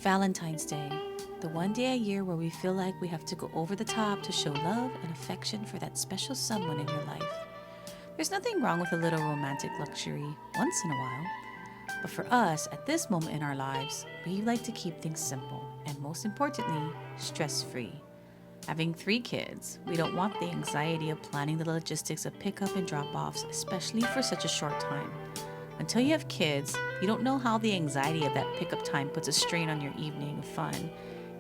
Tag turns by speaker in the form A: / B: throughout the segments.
A: Valentine's Day, the one day a year where we feel like we have to go over the top to show love and affection for that special someone in your life. There's nothing wrong with a little romantic luxury once in a while, but for us, at this moment in our lives, we like to keep things simple and, most importantly, stress-free. Having 3 kids, we don't want the anxiety of planning the logistics of pickup and drop-offs, especially for such a short time. Until you have kids, you don't know how the anxiety of that pickup time puts a strain on your evening of fun,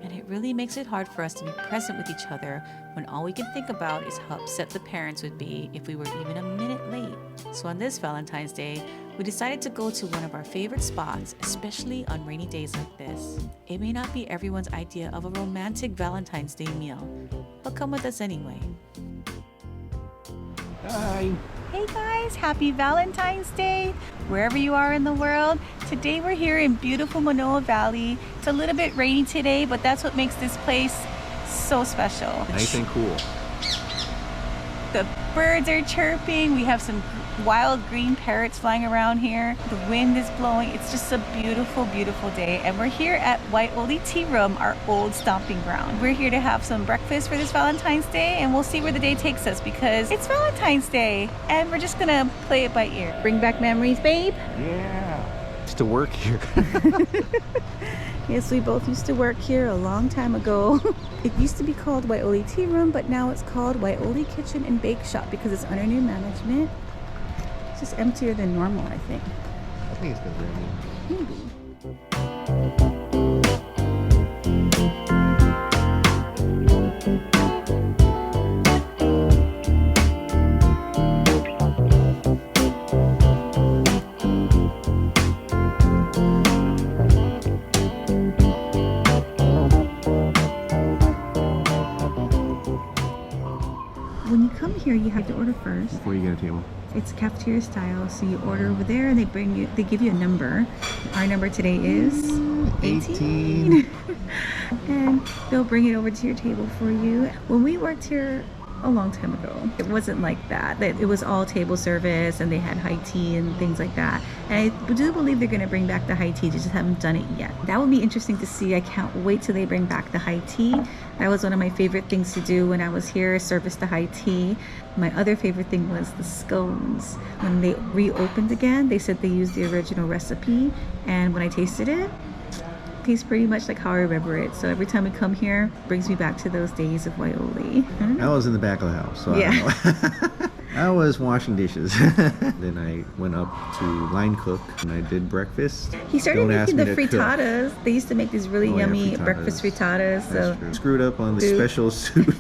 A: and it really makes it hard for us to be present with each other when all we can think about is how upset the parents would be if we were even a minute late. So on this Valentine's Day, we decided to go to one of our favorite spots, especially on rainy days like this. It may not be everyone's idea of a romantic Valentine's Day meal, but come with us anyway.
B: Hi.
C: Hey guys, happy Valentine's Day, wherever you are in the world. Today we're here in beautiful Manoa Valley. It's a little bit rainy today, but that's what makes this place so special.
B: Nice and cool.
C: The birds are chirping. We have some wild green parrots flying around here. The wind is blowing. It's just a beautiful, beautiful day. And we're here at Waioli Tea Room, our old stomping ground. We're here to have some breakfast for this Valentine's Day, and we'll see where the day takes us because it's Valentine's Day and we're just gonna play it by ear. Bring back memories, babe.
B: Yeah. Used to work here.
C: Yes, we both used to work here a long time ago. It used to be called Waioli Tea Room, but now it's called Waioli Kitchen and Bake Shop because it's under new management. It's just emptier than normal, I think.
B: I think it's because rainy.
C: Maybe. When you come here, you have to order first.
B: Before you get a table.
C: It's cafeteria style, so you order over there and they give you a number. Our number today is 18. And they'll bring it over to your table for you. When we worked here a long time ago, it wasn't like that. It was all table service and they had high tea and things like that. And I do believe they're gonna bring back the high tea, they just haven't done it yet. That would be interesting to see. I can't wait till they bring back the high tea. That was one of my favorite things to do when I was here, service the high tea. My other favorite thing was the scones. When they reopened again, they said they used the original recipe, and when I tasted it, tastes pretty much like how I remember it. So every time we come here, it brings me back to those days of Waioli.
B: I was in the back of the house, so
C: Yeah.
B: I don't know. I was washing dishes. Then I went up to line cook and I did breakfast.
C: He started
B: Don't ask
C: making
B: me
C: the
B: to cook.
C: frittatas. They used to make these really
B: Oh, yeah,
C: yummy
B: frittatas.
C: breakfast frittatas. So
B: That's true. Screwed up on the
C: Soup.
B: special soup.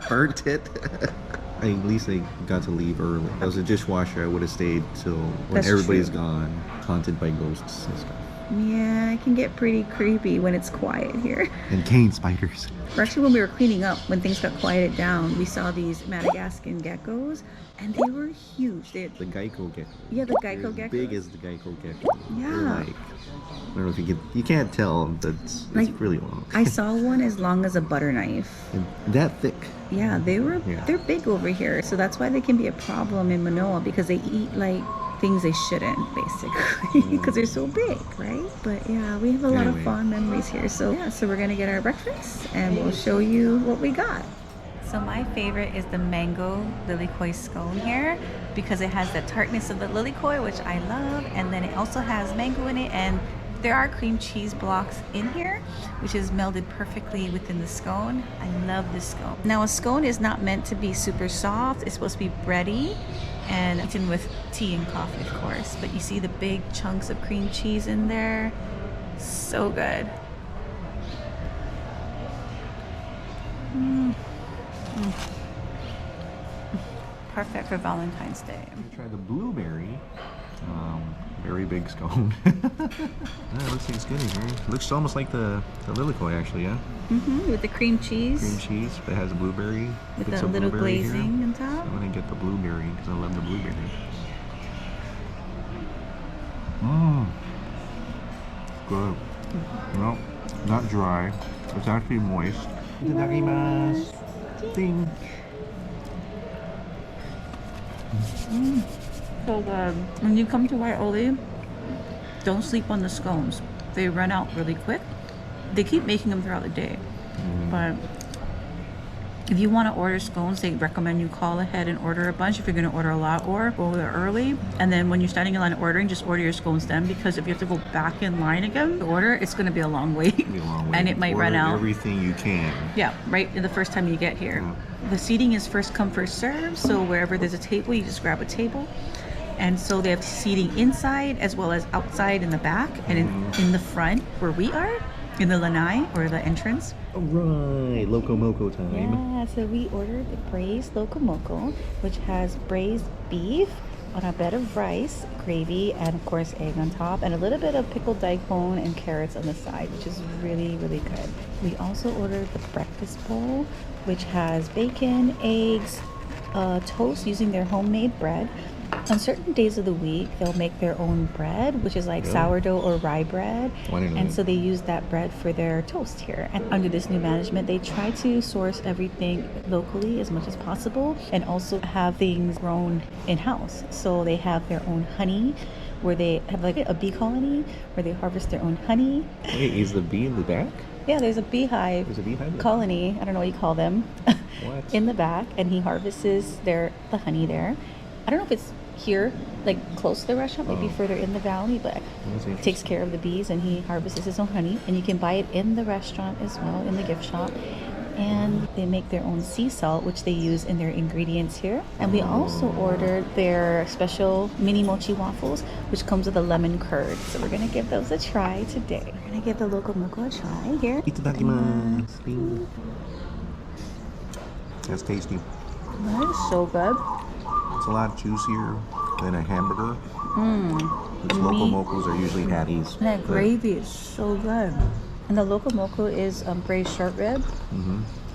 B: Burnt it. At least I got to leave early. If I was a dishwasher, I would have stayed till when
C: That's
B: everybody's
C: true.
B: gone, haunted by ghosts and stuff.
C: yeah, it can get pretty creepy when it's quiet here.
B: And cane spiders.
C: Or actually, when we were cleaning up, when things got quieted down, we saw these Madagascan geckos, and they were huge.
B: The Geico gecko.
C: Yeah, the
B: They're
C: Geico
B: as
C: geckos.
B: big as the Geico gecko.
C: Yeah.
B: They're like, I don't know if you can't tell, but it's
C: Like,
B: really long.
C: I saw one as long as a butter knife.
B: And that thick.
C: Yeah,
B: Yeah.
C: they're big over here. So that's why they can be a problem in Manoa, because they eat like things they shouldn't, basically, because they're so big, right? But yeah, we have a lot of
B: Anyway.
C: fond memories here. So yeah, so we're gonna get our breakfast and we'll show you what we got. So my favorite is the mango lilikoi scone here because it has the tartness of the lilikoi, which I love, and then it also has mango in it, and there are cream cheese blocks in here, which is melded perfectly within the scone. I love this scone. Now a scone is not meant to be super soft. It's supposed to be bready and eaten with tea and coffee, of course. But you see the big chunks of cream cheese in there. So good. Perfect for Valentine's Day.
B: I tried the blueberry. Very big scone. Yeah, it looks like it's good in here. It looks almost like the lilikoi, actually, yeah.
C: With the cream cheese.
B: Cream cheese, but it has a blueberry.
C: With
B: bits
C: the
B: of
C: little
B: blueberry here.
C: glazing on top.
B: I'm gonna get the blueberry because I love the blueberry. Mmm. Good. No, not dry. It's actually moist. Itadakimasu. Ding.
C: So good. When you come to Waioli, don't sleep on the scones. they run out really quick. They keep making them throughout the day. But if you want to order scones, they recommend you call ahead and order a bunch if you're going to order a lot, or go there early. And then when you're standing in line ordering, just order your scones then, because if you have to go back in line again to order, it's going to be a long wait. And it might run out.
B: Everything you can.
C: Yeah, right in the first time you get here. The seating is first come, first serve. So wherever there's a table, you just grab a table. And so they have seating inside as well as outside in the back and in the front where we are, in the lanai or the entrance.
B: All right, Loco Moco time.
C: Yeah, so we ordered the braised Loco Moco, which has braised beef on a bed of rice, gravy, and of course egg on top, and a little bit of pickled daikon and carrots on the side, which is really, really good. We also ordered the breakfast bowl, which has bacon, eggs, toast using their homemade bread. On certain days of the week, they'll make their own bread, which is like sourdough or rye bread. And so they use that bread for their toast here. And under this new management, they try to source everything locally as much as possible and also have things grown in-house. So they have their own honey, where they have like a bee colony where they harvest their own honey.
B: Wait, is the bee in the back?
C: Yeah, there's a beehive.
B: There's a beehive
C: colony. I don't know what you call them.
B: What?
C: In the back, and he harvests the honey there. I don't know if it's here, like close to the restaurant, maybe further in the valley, but he takes care of the bees and he harvests his own honey. And you can buy it in the restaurant as well, in the gift shop. And they make their own sea salt, which they use in their ingredients here. And we also ordered their special mini mochi waffles, which comes with a lemon curd. So we're gonna give those a try today. We're gonna give the Loco Moco a try here.
B: Itadakimasu. That's tasty.
C: That is so good.
B: It's a lot juicier than a hamburger. Which Loco Mocos are usually patties.
C: And that gravy is so good. And the Loco Moco is braised short rib.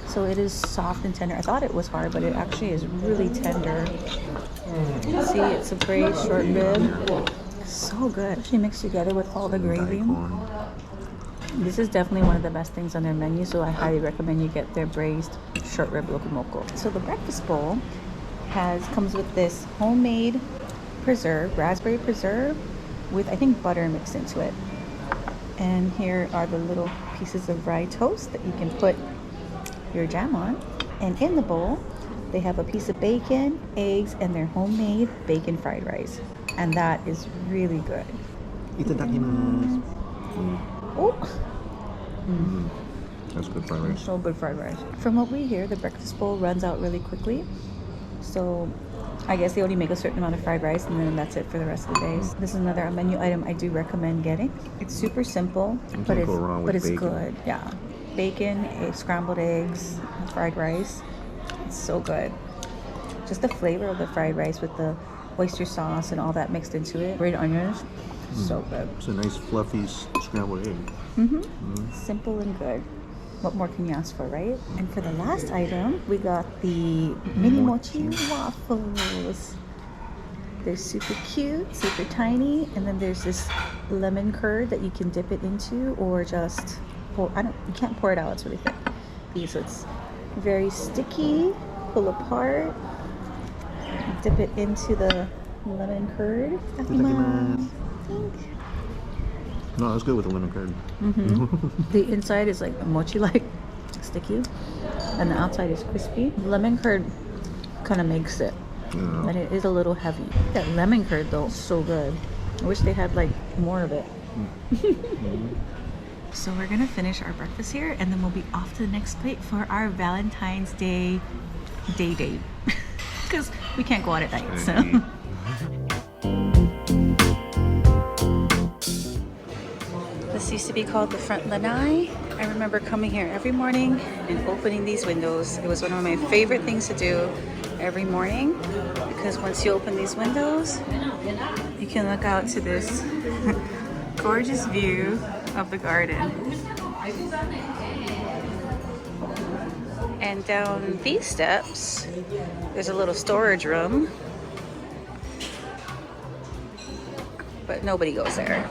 C: So it is soft and tender. I thought it was hard, but it actually is really tender. See, it's a braised short rib. So good. Actually mixed together with all the gravy. This is definitely one of the best things on their menu, so I highly recommend you get their braised short rib Loco Moco. So the breakfast bowl comes with this homemade preserve, raspberry preserve, with I think butter mixed into it. And here are the little pieces of rye toast that you can put your jam on. And in the bowl, they have a piece of bacon, eggs, and their homemade bacon fried rice. And that is really good.
B: Itadakimasu.
C: Oh!
B: That's good fried rice.
C: So good fried rice. From what we hear, the breakfast bowl runs out really quickly. So I guess they only make a certain amount of fried rice and then that's it for the rest of the days. This is another menu item I do recommend getting. It's super simple, but it's good. Yeah. Bacon, scrambled eggs, fried rice. It's so good. Just the flavor of the fried rice with the oyster sauce and all that mixed into it. Red onions. So good.
B: It's a nice fluffy scrambled egg.
C: Simple and good. What more can you ask for, right? And for the last item, we got the mini mochi waffles. They're super cute, super tiny, and then there's this lemon curd that you can dip it into, or just pour. You can't pour it out; it's really thick. So it's very sticky. Pull apart. Dip it into the lemon curd.
B: No, it's good with the lemon curd.
C: The inside is like mochi-like, sticky, and the outside is crispy. Lemon curd kind of makes it, but it is a little heavy. That lemon curd though, so good. I wish they had like more of it. So we're gonna finish our breakfast here, and then we'll be off to the next plate for our Valentine's Day date, because we can't go out at night. So. This used to be called the front lanai. I remember coming here every morning and opening these windows. It was one of my favorite things to do every morning, because once you open these windows, you can look out to this gorgeous view of the garden. And down these steps, there's a little storage room, but nobody goes there.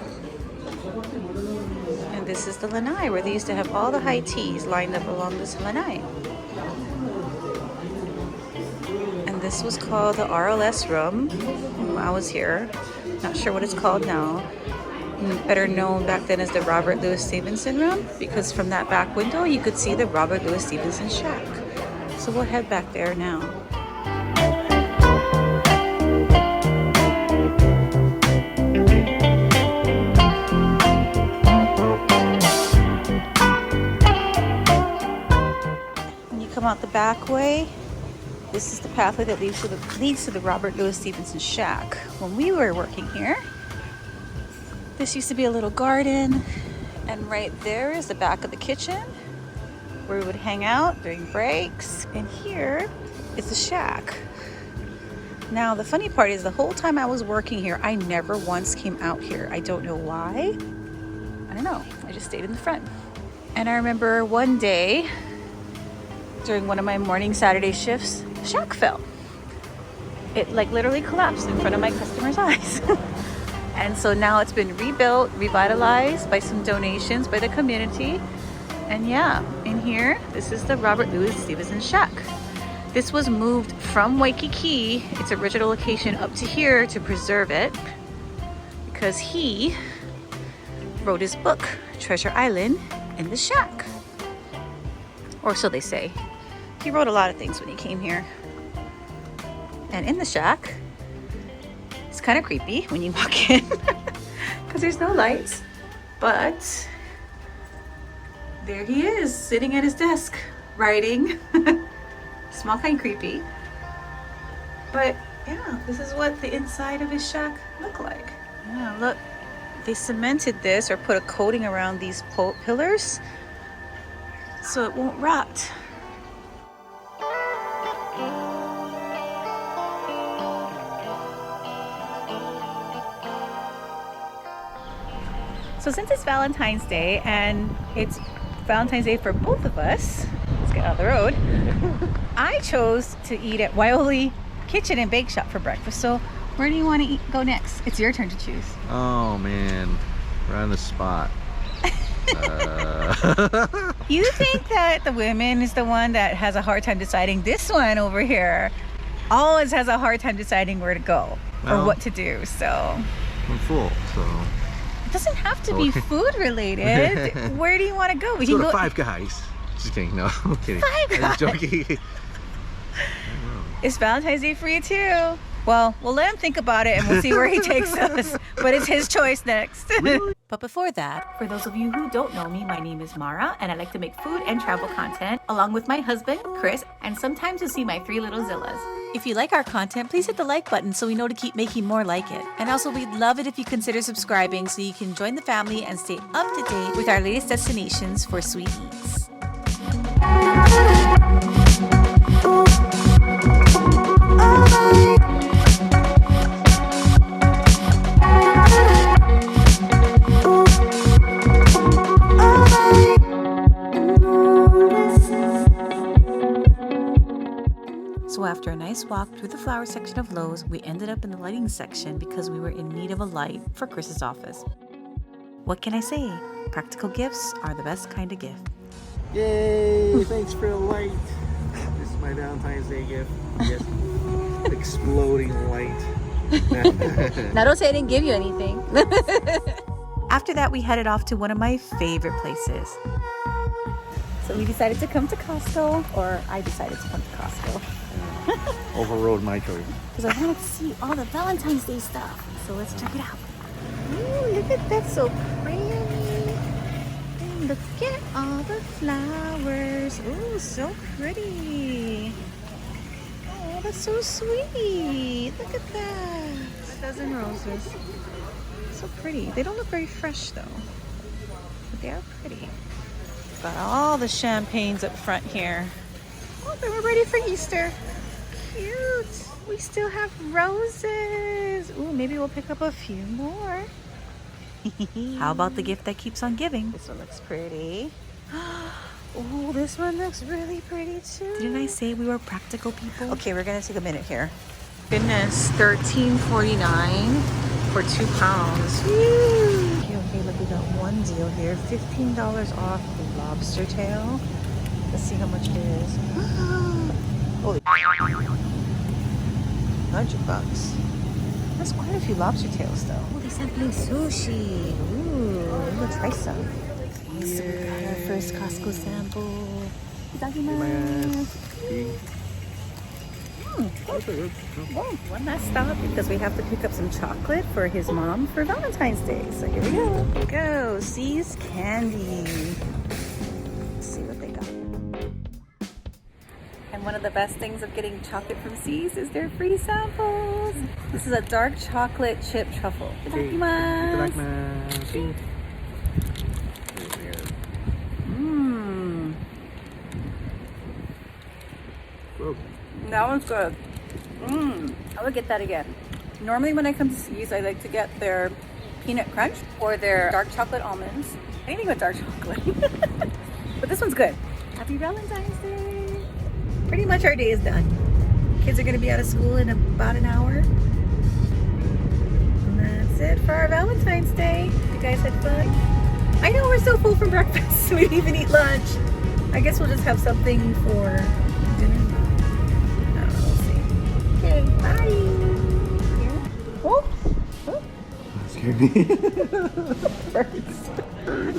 C: And this is the lanai, where they used to have all the high teas lined up along this lanai. And this was called the RLS room when I was here. Not sure what it's called now. better known back then as the Robert Louis Stevenson room, because from that back window you could see the Robert Louis Stevenson shack. So we'll head back there now. When you come out the back way, this is the pathway that leads to the Robert Louis Stevenson shack. When we were working here, this used to be a little garden, and right there is the back of the kitchen where we would hang out during breaks. And here is the shack. Now, the funny part is the whole time I was working here, I never once came out here. I don't know why. I don't know. I just stayed in the front. And I remember one day during one of my morning Saturday shifts, the shack fell. It like literally collapsed in front of my customers' eyes. And so now it's been rebuilt, revitalized by some donations by the community. And yeah, in here, this is the Robert Louis Stevenson shack. This was moved from Waikiki, its original location, up to here to preserve it, because he wrote his book, Treasure Island, in the shack. Or so they say. He wrote a lot of things when he came here. And in the shack, it's kind of creepy when you walk in because there's no lights. But there he is, sitting at his desk, writing. Small, kind of creepy. But yeah, this is what the inside of his shack looked like. Yeah, look, they cemented this or put a coating around these pillars so it won't rot. So since it's Valentine's Day, and it's Valentine's Day for both of us, let's get out of the road, I chose to eat at Waioli Kitchen and Bake Shop for breakfast. So where do you want to go next? It's your turn to choose.
B: Oh man, we're on the spot.
C: You think that the women is the one that has a hard time deciding? This one over here always has a hard time deciding where to go or what to do. So
B: I'm full, so
C: it doesn't have to be food related. Where do you want to go? We
B: let's
C: can
B: go to Five Guys. Just kidding. No, I'm kidding.
C: Five Guys.
B: I'm just joking.
C: It's Valentine's Day for you too. Well, we'll let him think about it and we'll see where he takes us. But it's his choice next.
A: But before that, for those of you who don't know me, my name is Mara, and I like to make food and travel content along with my husband, Chris, and sometimes you'll see my 3 little Zillas. If you like our content, please hit the like button so we know to keep making more like it. And also, we'd love it if you consider subscribing so you can join the family and stay up to date with our latest destinations for sweet eats. So after a nice walk through the flower section of Lowe's, we ended up in the lighting section because we were in need of a light for Chris's office. What can I say? Practical gifts are the best kind of gift.
B: Yay! Thanks for the light. This is my Valentine's Day gift. Yes. Exploding light.
C: Now don't say I didn't give you anything.
A: After that, we headed off to one of my favorite places.
C: So we decided to come to Costco, or I decided to come to Costco.
B: Overrode my choice.
C: Because I wanted to see all the Valentine's Day stuff. So let's check it out. Ooh, look at that, so pretty. And look at all the flowers. Ooh, so pretty. Oh, that's so sweet. Look at that. A dozen roses. So pretty. They don't look very fresh though, but they are pretty. Got all the champagnes up front here. Oh, then we're ready for Easter. Cute. We still have roses. Ooh, maybe we'll pick up a few more.
A: How about the gift that keeps on giving?
C: This one looks pretty. Oh, this one looks really pretty too.
A: Didn't I say we were practical people?
C: Okay, we're gonna take a minute here. Goodness, $13.49 for 2 pounds. Woo. Okay, look, we got one deal here. $15 off the lobster tail. Let's see how much it is. Holy $100. That's
A: There's quite a few lobster tails though. Oh, they're sampling sushi. Ooh, let's try some. Okay, so we got our first Costco sample. Itadakimasu. Oh, one last stop because we have to pick up some chocolate for his mom for Valentine's Day. So here we go. Here we go. C's Candy. Let's see what they got. And one of the best things of getting chocolate from C's is their free samples. This is a dark chocolate chip truffle. Itadakimasu. Mmm. That one's good. I would get that again. Normally when I come to C's, I like to get their peanut crunch or their dark chocolate almonds. Anything with dark chocolate. But this one's good. Happy Valentine's Day. Pretty much our day is done. Kids are gonna be out of school in about an hour. And that's it for our Valentine's Day. You guys had fun? I know we're so full from breakfast, we didn't even eat lunch. I guess we'll just have something for dinner. Okay, bye. Oh,
B: That scared me.
A: birds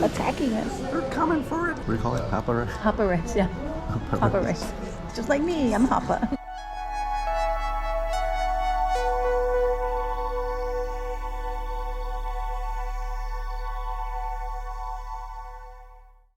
A: attacking us.
B: They're coming for it. What do you call it? Papa?
A: Hoppa rice, yeah. Hoppa rice. Just like me, I'm Hoppa.